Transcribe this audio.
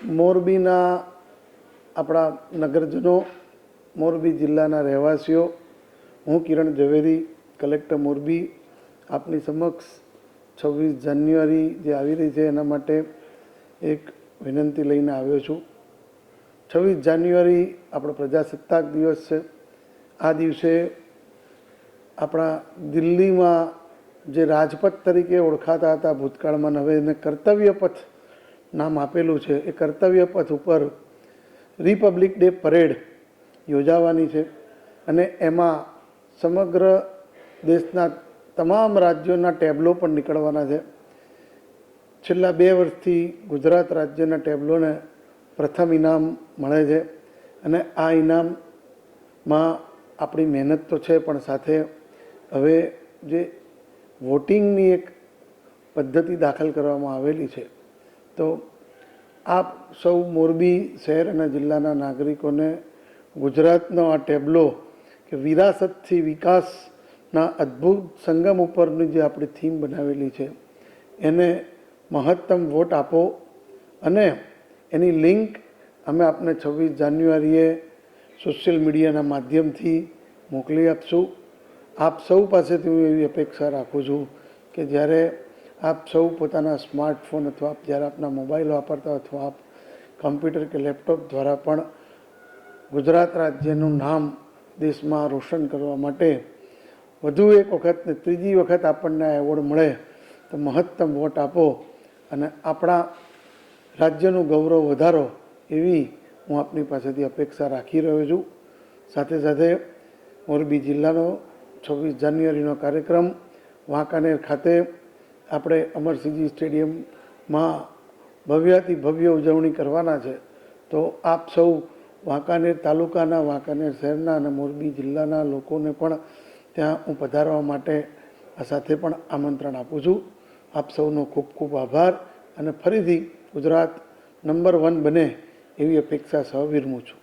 મોરબીના આપણા નગરજનો, મોરબી જિલ્લાના રહેવાસીઓ, હું કિરણ ઝવેરી, કલેક્ટર મોરબી, આપની સમક્ષ 26 જાન્યુઆરી જે આવી રહી છે એના માટે એક વિનંતી લઈને આવ્યો છું. 26 જાન્યુઆરી આપણો પ્રજાસત્તાક દિવસ છે. આ દિવસે આપણા દિલ્હીમાં જે રાજપથ તરીકે ઓળખાતા હતા ભૂતકાળમાં, હવે એને કર્તવ્ય પથ નામ આપેલું છે. એ કર્તવ્ય પથ ઉપર રિપબ્લિક ડે પરેડ યોજાવાની છે અને એમાં સમગ્ર દેશના તમામ રાજ્યોના ટેબ્લો પણ નીકળવાના છે. છેલ્લા 2 વર્ષથી ગુજરાત રાજ્યના ટેબ્લોને પ્રથમ ઇનામ મળે છે અને આ ઇનામમાં આપણી મહેનત તો છે, પણ સાથે હવે જે વોટિંગની એક પદ્ધતિ દાખલ કરવામાં આવેલી છે, તો આપ સૌ મોરબી શહેર અને જિલ્લાના નાગરિકોને ગુજરાતનો આ ટેબ્લો કે વિરાસતથી વિકાસના અદ્ભુત સંગમ ઉપરની જે આપણી થીમ બનાવેલી છે એને મહત્તમ વોટ આપો અને એની લિંક અમે આપને 26 જાન્યુઆરીએ સોશિયલ મીડિયાના માધ્યમથી મોકલી આપશું. આપ સૌ પાસેથી હું એવી અપેક્ષા રાખું છું કે જ્યારે આપ સૌ પોતાના સ્માર્ટફોન અથવા જ્યારે આપના મોબાઈલ વાપરતા અથવા આપ કમ્પ્યુટર કે લેપટોપ દ્વારા પણ ગુજરાત રાજ્યનું નામ દેશમાં રોશન કરવા માટે વધુ એક વખત ને ત્રીજી વખત આપણને આ એવોર્ડ મળે તો મહત્તમ વોટ આપો અને આપણા રાજ્યનું ગૌરવ વધારો, એવી હું આપની પાસેથી અપેક્ષા રાખી રહ્યો છું. સાથે સાથે મોરબી જિલ્લાનો 26 જાન્યુઆરીનો કાર્યક્રમ વાંકાનેર ખાતે આપણે અમરસિંહજી સ્ટેડિયમમાં ભવ્યાતિ ભવ્ય ઉજવણી કરવાના છે. તો આપ સૌ વાંકાનેર તાલુકાના, વાંકાનેર શહેરના અને મોરબી જિલ્લાના લોકોને પણ ત્યાં હું પધારવા માટે આ સાથે પણ આમંત્રણ આપું છું. આપ સૌનો ખૂબ ખૂબ આભાર અને ફરીથી ગુજરાત નંબર 1 બને એવી અપેક્ષા સહ વિરમું છું.